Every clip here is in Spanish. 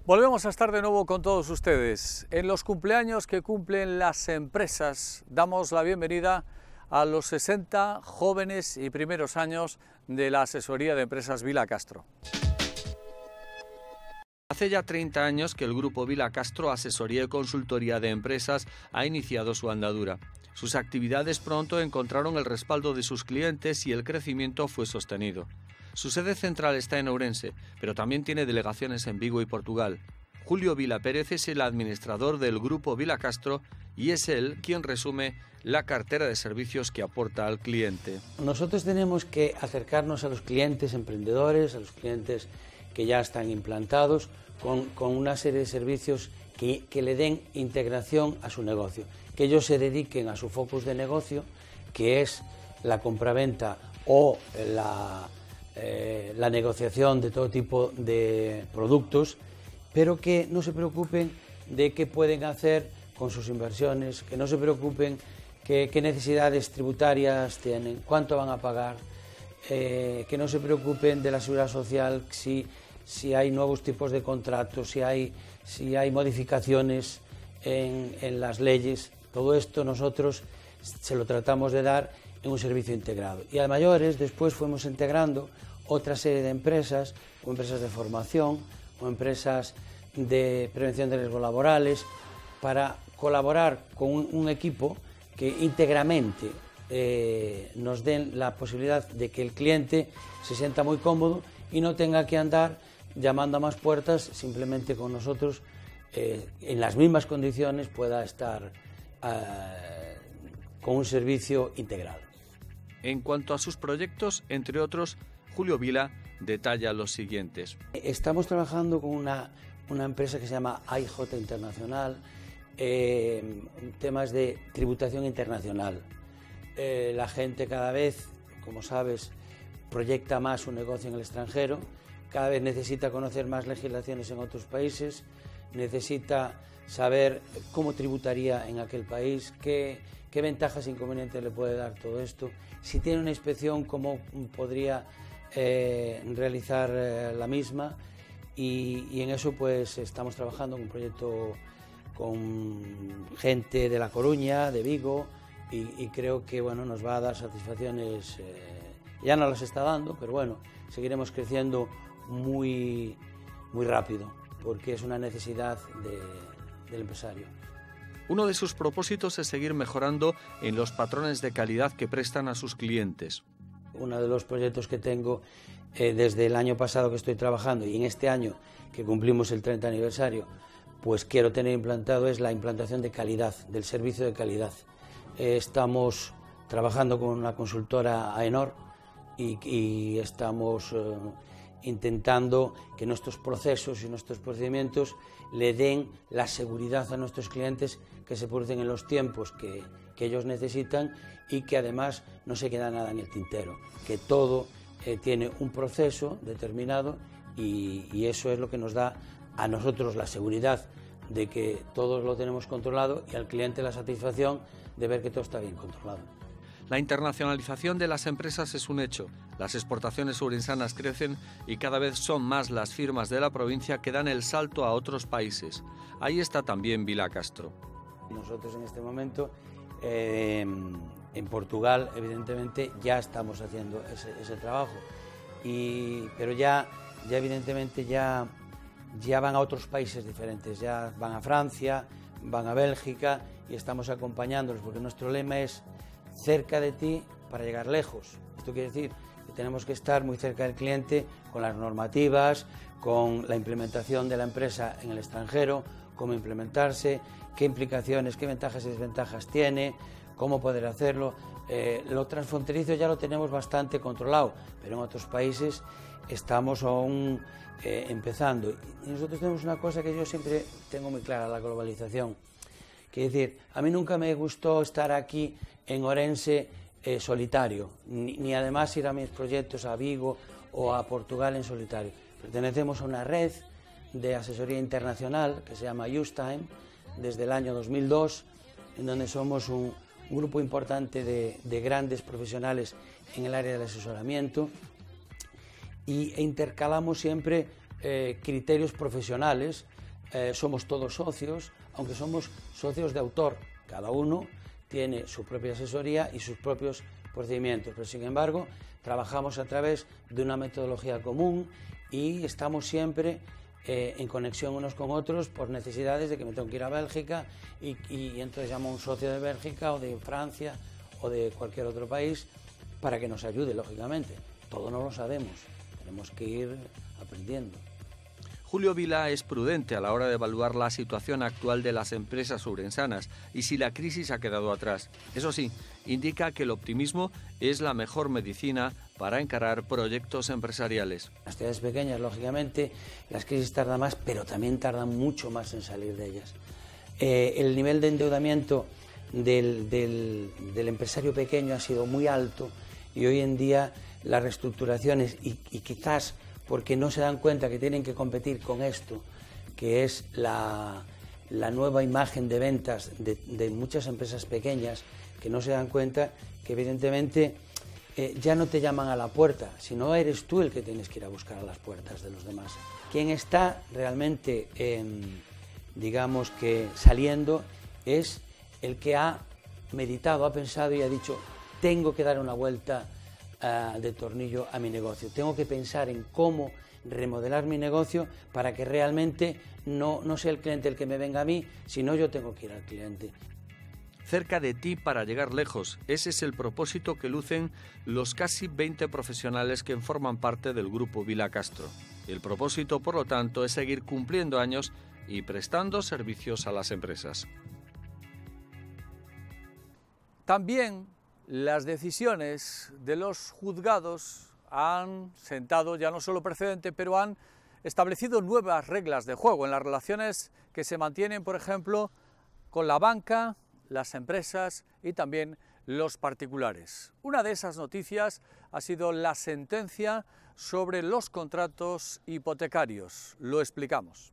Volvemos a estar de nuevo con todos ustedes. En los cumpleaños que cumplen las empresas, damos la bienvenida a los 60 jóvenes y primeros años de la asesoría de empresas Vila Castro. Hace ya 30 años que el grupo Vila Castro Asesoría y Consultoría de Empresas ha iniciado su andadura. Sus actividades pronto encontraron el respaldo de sus clientes y el crecimiento fue sostenido. Su sede central está en Ourense, pero también tiene delegaciones en Vigo y Portugal. Julio Vila Pérez es el administrador del grupo Vila Castro y es él quien resume la cartera de servicios que aporta al cliente. Nosotros tenemos que acercarnos a los clientes emprendedores, a los clientes que ya están implantados, con una serie de servicios que le den integración a su negocio, que ellos se dediquen a su focus de negocio, que es la compraventa o la negociación de todo tipo de productos, pero que no se preocupen de qué pueden hacer con sus inversiones, que no se preocupen qué necesidades tributarias tienen, cuánto van a pagar, que no se preocupen de la seguridad social, si hay nuevos tipos de contratos, si hay modificaciones en las leyes. Todo esto nosotros se lo tratamos de dar en un servicio integrado. Y a mayores después fuimos integrando otra serie de empresas, o empresas de formación, o empresas de prevención de riesgos laborales, para colaborar con un equipo que íntegramente nos den la posibilidad de que el cliente se sienta muy cómodo y no tenga que andar llamando a más puertas, simplemente con nosotros en las mismas condiciones pueda estar con un servicio integrado. En cuanto a sus proyectos, entre otros, Julio Vila detalla los siguientes. Estamos trabajando con una empresa que se llama AIJ Internacional, temas de tributación internacional. La gente cada vez, como sabes, proyecta más su negocio en el extranjero, cada vez necesita conocer más legislaciones en otros países, necesita saber cómo tributaría en aquel país, qué ventajas e inconvenientes le puede dar todo esto, si tiene una inspección, cómo podría realizar la misma, y en eso pues estamos trabajando en un proyecto con gente de La Coruña, de Vigo, y creo que bueno, nos va a dar satisfacciones, ya no las está dando, pero bueno, seguiremos creciendo muy rápido, porque es una necesidad del empresario. Uno de sus propósitos es seguir mejorando en los patrones de calidad que prestan a sus clientes. Uno de los proyectos que tengo desde el año pasado que estoy trabajando y en este año que cumplimos el 30 aniversario, pues quiero tener implantado es la implantación de calidad, del servicio de calidad. Estamos trabajando con una consultora AENOR y estamos intentando que nuestros procesos y nuestros procedimientos le den la seguridad a nuestros clientes, que se producen en los tiempos que ellos necesitan y que además no se queda nada en el tintero, que todo tiene un proceso determinado y eso es lo que nos da a nosotros la seguridad de que todo lo tenemos controlado y al cliente la satisfacción de ver que todo está bien controlado. La internacionalización de las empresas es un hecho. Las exportaciones ourensanas crecen y cada vez son más las firmas de la provincia que dan el salto a otros países. Ahí está también Vila Castro. Nosotros en este momento en Portugal evidentemente ya estamos haciendo ese trabajo, pero ya evidentemente ya van a otros países diferentes, ya van a Francia, van a Bélgica y estamos acompañándolos porque nuestro lema es cerca de ti para llegar lejos. Esto quiere decir que tenemos que estar muy cerca del cliente con las normativas, con la implementación de la empresa en el extranjero, cómo implementarse, qué implicaciones, qué ventajas y desventajas tiene, cómo poder hacerlo. Lo transfronterizo ya lo tenemos bastante controlado, pero en otros países estamos aún empezando. Y nosotros tenemos una cosa que yo siempre tengo muy clara, la globalización. Quiere decir, a mí nunca me gustó estar aquí en Ourense solitario, ni además ir a mis proyectos a Vigo o a Portugal en solitario. Pertenecemos a una red de asesoría internacional que se llama Justime desde el año 2002, en donde somos un grupo importante de grandes profesionales en el área del asesoramiento e intercalamos siempre criterios profesionales, somos todos socios, aunque somos socios de autor, cada uno tiene su propia asesoría y sus propios procedimientos, pero sin embargo trabajamos a través de una metodología común y estamos siempre en conexión unos con otros por necesidades de que me tengo que ir a Bélgica y entonces llamo a un socio de Bélgica o de Francia o de cualquier otro país para que nos ayude, lógicamente. Todo no lo sabemos, tenemos que ir aprendiendo. Julio Vila es prudente a la hora de evaluar la situación actual de las empresas ourensanas y si la crisis ha quedado atrás. Eso sí, indica que el optimismo es la mejor medicina para encarar proyectos empresariales. Las ciudades pequeñas, lógicamente, las crisis tardan más, pero también tardan mucho más en salir de ellas. El nivel de endeudamiento del empresario pequeño ha sido muy alto y hoy en día las reestructuraciones y quizás porque no se dan cuenta que tienen que competir con esto, que es la nueva imagen de ventas de muchas empresas pequeñas, que no se dan cuenta que evidentemente ya no te llaman a la puerta, sino eres tú el que tienes que ir a buscar a las puertas de los demás. Quien está realmente, digamos que saliendo, es el que ha meditado, ha pensado y ha dicho, tengo que dar una vuelta de tornillo a mi negocio. Tengo que pensar en cómo remodelar mi negocio para que realmente no sea el cliente el que me venga a mí, sino yo tengo que ir al cliente. Cerca de ti para llegar lejos. Ese es el propósito que lucen los casi 20 profesionales que forman parte del Grupo Vila Castro. El propósito, por lo tanto, es seguir cumpliendo años y prestando servicios a las empresas. También las decisiones de los juzgados han sentado ya no solo precedente, pero han establecido nuevas reglas de juego en las relaciones que se mantienen, por ejemplo, con la banca, las empresas y también los particulares. Una de esas noticias ha sido la sentencia sobre los contratos hipotecarios. Lo explicamos.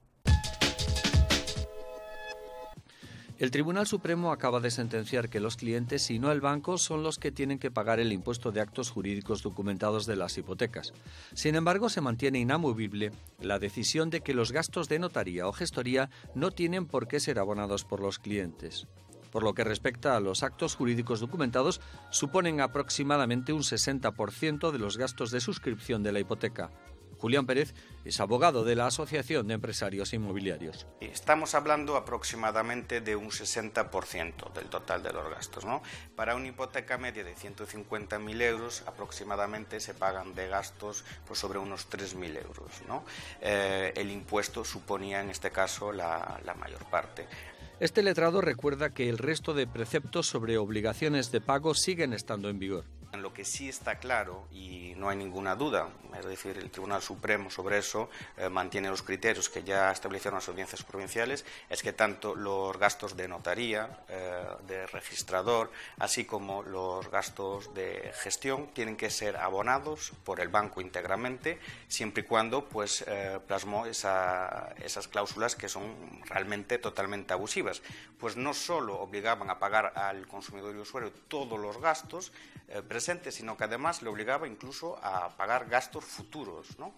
El Tribunal Supremo acaba de sentenciar que los clientes y no el banco son los que tienen que pagar el impuesto de actos jurídicos documentados de las hipotecas. Sin embargo, se mantiene inamovible la decisión de que los gastos de notaría o gestoría no tienen por qué ser abonados por los clientes. Por lo que respecta a los actos jurídicos documentados, suponen aproximadamente un 60% de los gastos de suscripción de la hipoteca. Julián Pérez es abogado de la Asociación de Empresarios Inmobiliarios. Estamos hablando aproximadamente de un 60% del total de los gastos, ¿no? Para una hipoteca media de 150.000 euros, aproximadamente se pagan de gastos pues, sobre unos 3.000 euros, ¿no? El impuesto suponía en este caso la mayor parte. Este letrado recuerda que el resto de preceptos sobre obligaciones de pago siguen estando en vigor. En lo que sí está claro, y no hay ninguna duda, es decir, el Tribunal Supremo sobre eso mantiene los criterios que ya establecieron las audiencias provinciales, es que tanto los gastos de notaría, de registrador, así como los gastos de gestión tienen que ser abonados por el banco íntegramente, siempre y cuando pues, plasmó esas cláusulas que son realmente totalmente abusivas. Pues no solo obligaban a pagar al consumidor y usuario todos los gastos presentes, sino que además le obligaba incluso a pagar gastos futuros, ¿no?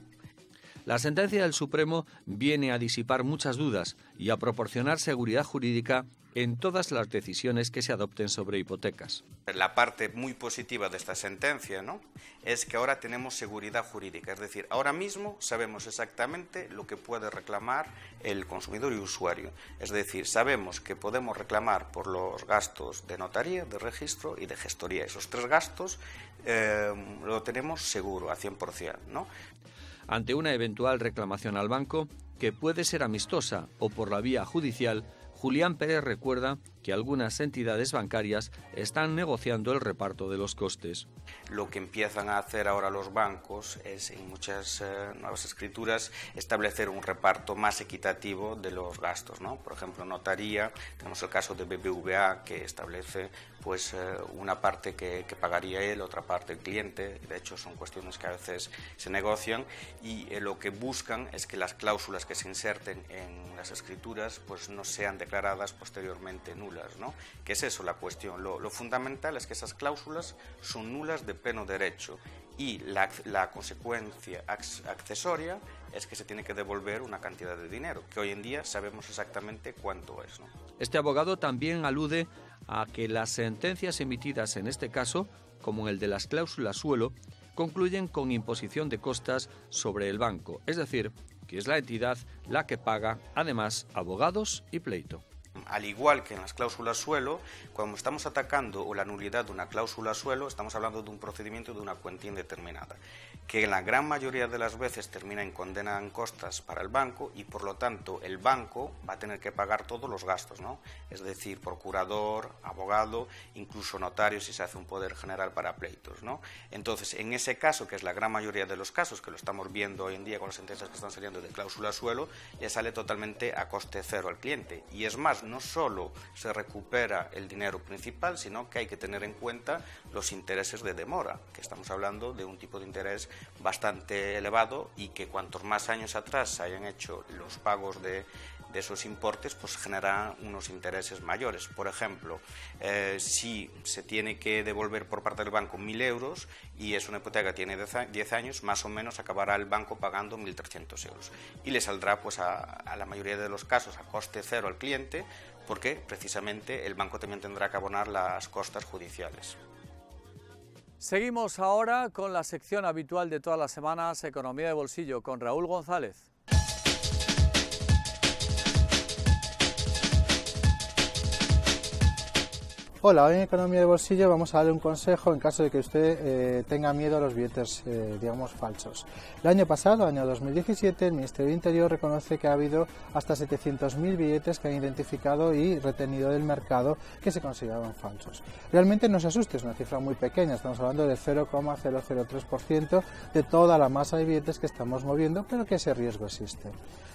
La sentencia del Supremo viene a disipar muchas dudas y a proporcionar seguridad jurídica en todas las decisiones que se adopten sobre hipotecas. La parte muy positiva de esta sentencia, ¿no?, es que ahora tenemos seguridad jurídica, es decir, ahora mismo sabemos exactamente lo que puede reclamar el consumidor y usuario, es decir, sabemos que podemos reclamar por los gastos de notaría, de registro y de gestoría. Esos tres gastos lo tenemos seguro a 100%, ¿no? Ante una eventual reclamación al banco, que puede ser amistosa o por la vía judicial, Julián Pérez recuerda que algunas entidades bancarias están negociando el reparto de los costes. Lo que empiezan a hacer ahora los bancos es, en muchas nuevas escrituras, establecer un reparto más equitativo de los gastos, ¿no? Por ejemplo, notaría, tenemos el caso de BBVA, que establece pues una parte que pagaría él, otra parte el cliente. De hecho, son cuestiones que a veces se negocian y lo que buscan es que las cláusulas que se inserten en las escrituras pues no sean declaradas posteriormente nulas, ¿no? ¿Qué es eso la cuestión? Lo fundamental es que esas cláusulas son nulas de pleno derecho y la consecuencia accesoria es que se tiene que devolver una cantidad de dinero, que hoy en día sabemos exactamente cuánto es, ¿no? Este abogado también alude a que las sentencias emitidas en este caso, como en el de las cláusulas suelo, concluyen con imposición de costas sobre el banco, es decir, que es la entidad la que paga, además, abogados y pleito. Al igual que en las cláusulas suelo, cuando estamos atacando o la nulidad de una cláusula suelo, estamos hablando de un procedimiento de una cuantía indeterminada, que en la gran mayoría de las veces termina en condena en costas para el banco y por lo tanto el banco va a tener que pagar todos los gastos, ¿no? Es decir, procurador, abogado, incluso notario si se hace un poder general para pleitos, ¿no? Entonces, en ese caso, que es la gran mayoría de los casos, que lo estamos viendo hoy en día con las sentencias que están saliendo de cláusula suelo, le sale totalmente a coste cero al cliente. Y es más, no solo se recupera el dinero principal, sino que hay que tener en cuenta los intereses de demora, que estamos hablando de un tipo de interés bastante elevado y que cuantos más años atrás se hayan hecho los pagos de esos importes, pues genera unos intereses mayores. Por ejemplo, si se tiene que devolver por parte del banco 1.000 euros y es una hipoteca que tiene 10 años, más o menos acabará el banco pagando 1.300 euros y le saldrá pues a la mayoría de los casos a coste cero al cliente, porque precisamente el banco también tendrá que abonar las costas judiciales. Seguimos ahora con la sección habitual de todas las semanas, Economía de Bolsillo, con Raúl González. Hola, hoy en Economía de Bolsillo vamos a darle un consejo en caso de que usted tenga miedo a los billetes, digamos, falsos. El año pasado, año 2017, el Ministerio del Interior reconoce que ha habido hasta 700.000 billetes que han identificado y retenido del mercado que se consideraban falsos. Realmente no se asuste, es una cifra muy pequeña, estamos hablando del 0,003% de toda la masa de billetes que estamos moviendo, pero que ese riesgo existe.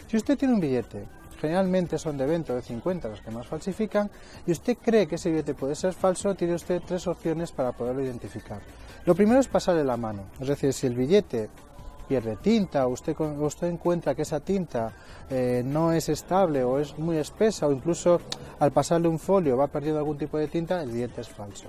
Si usted tiene un billete, generalmente son de 20 o de 50 los que más falsifican, y usted cree que ese billete puede ser falso, tiene usted tres opciones para poderlo identificar. Lo primero es pasarle la mano, es decir, si el billete pierde tinta o usted encuentra que esa tinta no es estable o es muy espesa o incluso al pasarle un folio va perdiendo algún tipo de tinta, el billete es falso.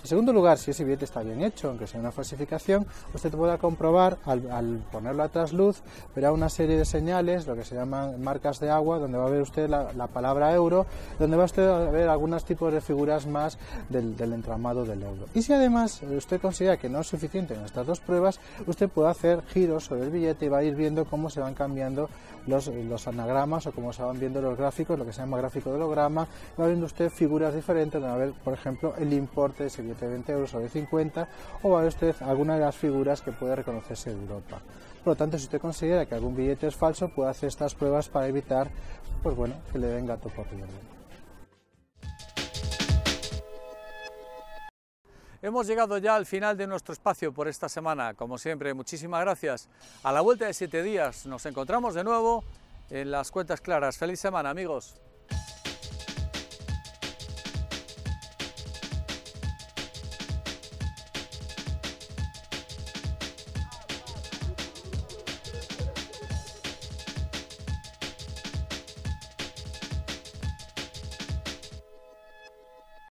En segundo lugar, si ese billete está bien hecho, aunque sea una falsificación, usted podrá comprobar, al ponerlo a trasluz, verá una serie de señales, lo que se llaman marcas de agua, donde va a ver usted la palabra euro, donde va usted a ver algunos tipos de figuras más del entramado del euro. Y si además usted considera que no es suficiente en estas dos pruebas, usted puede hacer giros sobre el billete y va a ir viendo cómo se van cambiando los anagramas o cómo se van viendo los gráficos, lo que se llama gráfico de holograma, va viendo usted figuras diferentes, donde va a ver, por ejemplo, el importe de ese billete de 20 euros o de 50, o va a ver usted alguna de las figuras que puede reconocerse de Europa. Por lo tanto, si usted considera que algún billete es falso, puede hacer estas pruebas para evitar, pues bueno, que le den gato por liebre. Hemos llegado ya al final de nuestro espacio por esta semana. Como siempre, muchísimas gracias. A la vuelta de 7 días nos encontramos de nuevo en Las Cuentas Claras. ¡Feliz semana, amigos!